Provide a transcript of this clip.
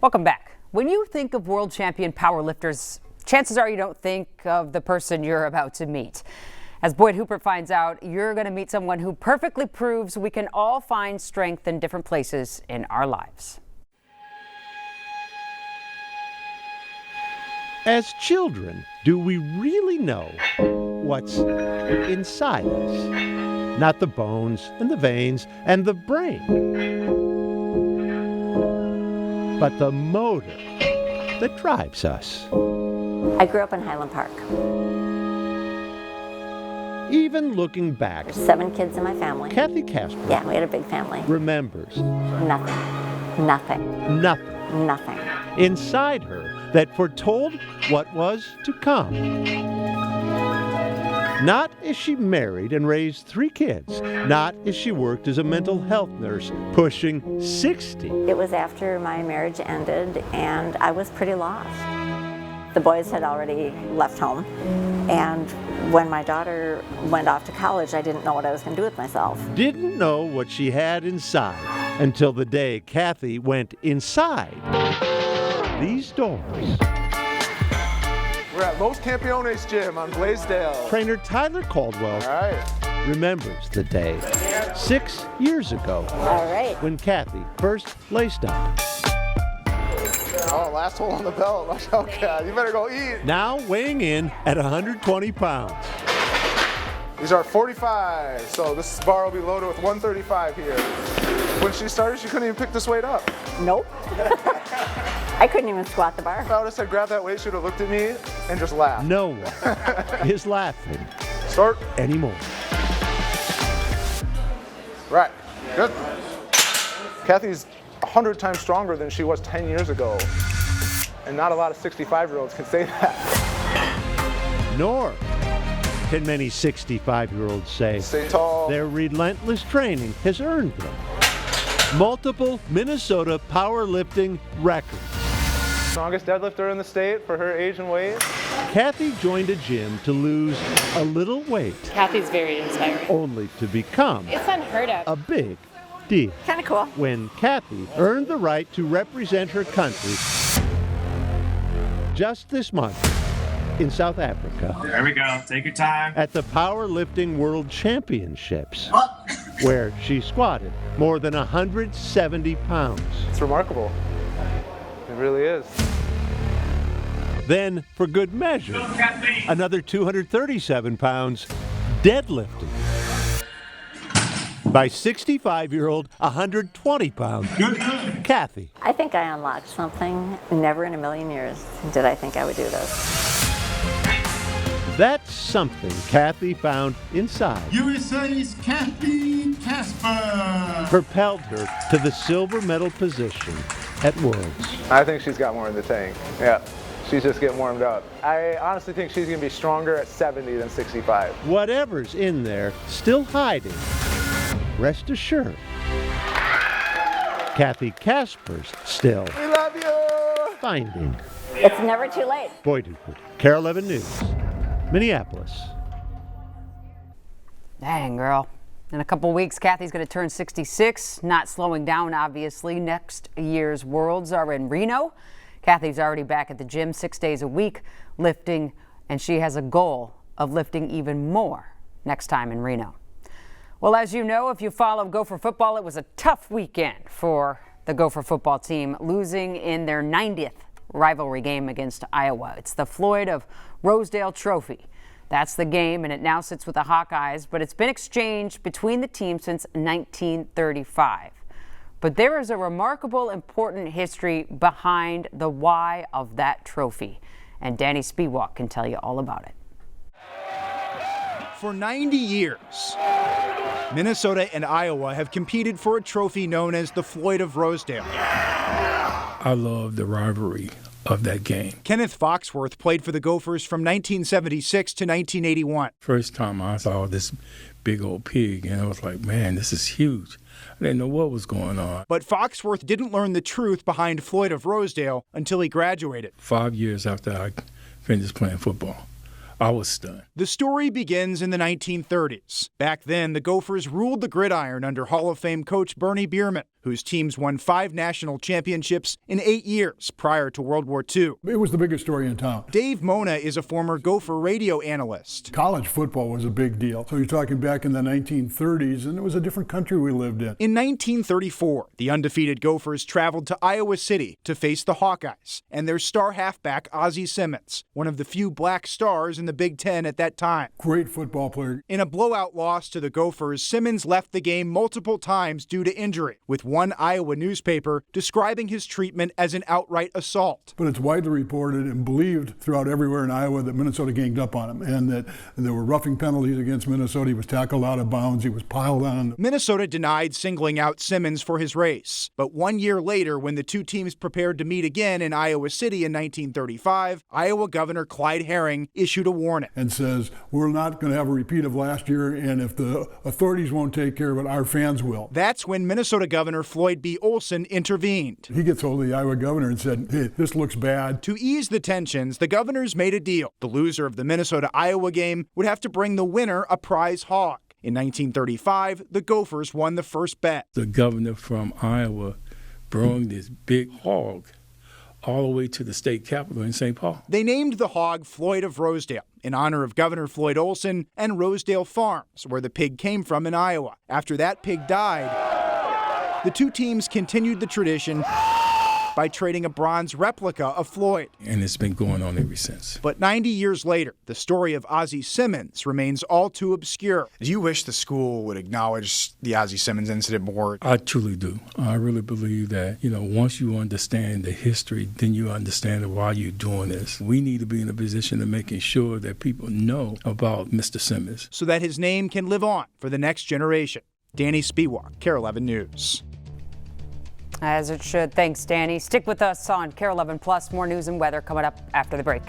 Welcome back. When you think of world champion powerlifters, chances are you don't think of the person you're about to meet. As Boyd Hooper finds out, you're going to meet someone who perfectly proves we can all find strength in different places in our lives. As children, do we really know what's inside us? Not the bones and the veins and the brain, but the motor that drives us. I grew up in Highland Park. Even looking back, There's 7 kids in my family. Kathy Casper Yeah, we had a big family. remembers Nothing. Nothing. nothing Nothing. inside her that foretold what was to come. Not as she married and raised 3 kids, not as she worked as a mental health nurse, pushing 60. It was after my marriage ended and I was pretty lost. The boys had already left home, and when my daughter went off to college, I didn't know what I was going to do with myself. Didn't know what she had inside until the day Kathy went inside these doors. We're at Los Campeones Gym on Blaisdell. Trainer Tyler Caldwell All right. remembers the day 6 years ago All right. when Kathy first laced up. Oh, last hole on the belt. Okay, you better go eat. Now weighing in at 120 pounds. These are 45, so this bar will be loaded with 135 here. When she started, she couldn't even pick this weight up. Nope. I couldn't even squat the bar. If I would have said grab that weight, she would have looked at me and just laughed. No one is laughing Start. anymore. Right. Good. Kathy's 100 times stronger than she was 10 years ago. And not a lot of 65-year-olds can say that. Nor can many 65-year-olds say Stay tall. their relentless training has earned them multiple Minnesota powerlifting records. Strongest deadlifter in the state for her age and weight. Kathy joined a gym to lose a little weight, Kathy's very inspiring. only to become It's unheard of. a big deal. Kind of cool. When Kathy earned the right to represent her country just this month in South Africa There we go. Take your time. at the Powerlifting World Championships, where she squatted more than 170 pounds. It's remarkable. It really is. Then, for good measure, another 237 pounds deadlifting by 65-year-old, 120 pound Kathy. I think I unlocked something. Never in a million years did I think I would do this. That's something Kathy found inside, USA's Kathy Casper. propelled her to the silver medal position at Worlds. I think she's got more in the tank. Yeah. She's just getting warmed up. I honestly think she's going to be stronger at 70 than 65. Whatever's in there, still hiding, rest assured, Kathy Casper's still We love you! finding. It's never too late. Boyd Hooper, KARE 11 News, Minneapolis. Dang, girl. In a couple weeks, Kathy's going to turn 66. Not slowing down, obviously. Next year's Worlds are in Reno. Kathy's already back at the gym 6 days a week lifting, and she has a goal of lifting even more next time in Reno. Well, as you know, if you follow Gopher football, it was a tough weekend for the Gopher football team, losing in their 90th rivalry game against Iowa. It's the Floyd of Rosedale Trophy. That's the game, and it now sits with the Hawkeyes, but it's been exchanged between the teams since 1935. But there is a remarkable, important history behind the why of that trophy, and Danny Spiewak can tell you all about it. For 90 years, Minnesota and Iowa have competed for a trophy known as the Floyd of Rosedale. I love the rivalry of that game. Kenneth Foxworth played for the Gophers from 1976 to 1981. First time I saw this big old pig, and I was like, man, this is huge. I didn't know what was going on. But Foxworth didn't learn the truth behind Floyd of Rosedale until he graduated. 5 years after I finished playing football, I was stunned. The story begins in the 1930s. Back then, the Gophers ruled the gridiron under Hall of Fame coach Bernie Bierman, whose teams won 5 national championships in 8 years prior to World War II. It was the biggest story in town. Dave Mona is a former Gopher radio analyst. College football was a big deal. So you're talking back in the 1930s, and it was a different country we lived in. In 1934, the undefeated Gophers traveled to Iowa City to face the Hawkeyes and their star halfback Ozzie Simmons, one of the few black stars in the Big Ten at that time. Great football player. In a blowout loss to the Gophers, Simmons left the game multiple times due to injury, with one Iowa newspaper describing his treatment as an outright assault. But it's widely reported and believed throughout everywhere in Iowa that Minnesota ganged up on him and that there were roughing penalties against Minnesota. He was tackled out of bounds. He was piled on. Minnesota denied singling out Simmons for his race. But 1 year later, when the two teams prepared to meet again in Iowa City in 1935, Iowa Governor Clyde Herring issued a warning. And says, we're not going to have a repeat of last year, and if the authorities won't take care of it, our fans will. That's when Minnesota Governor Floyd B. Olson intervened. He gets hold of the Iowa governor and said, hey, this looks bad. To ease the tensions, the governors made a deal. The loser of the Minnesota-Iowa game would have to bring the winner a prize hog. In 1935, the Gophers won the first bet. The governor from Iowa brought this big hog all the way to the state capitol in St. Paul. They named the hog Floyd of Rosedale in honor of Governor Floyd Olson and Rosedale Farms, where the pig came from in Iowa. After that pig died, the two teams continued the tradition by trading a bronze replica of Floyd. And it's been going on ever since. But 90 years later, the story of Ozzie Simmons remains all too obscure. Do you wish the school would acknowledge the Ozzie Simmons incident more? I truly do. I really believe that, once you understand the history, then you understand why you're doing this. We need to be in a position of making sure that people know about Mr. Simmons, so that his name can live on for the next generation. Danny Spiewak, KARE 11 News. As it should. Thanks, Danny. Stick with us on KARE 11 Plus. More news and weather coming up after the break.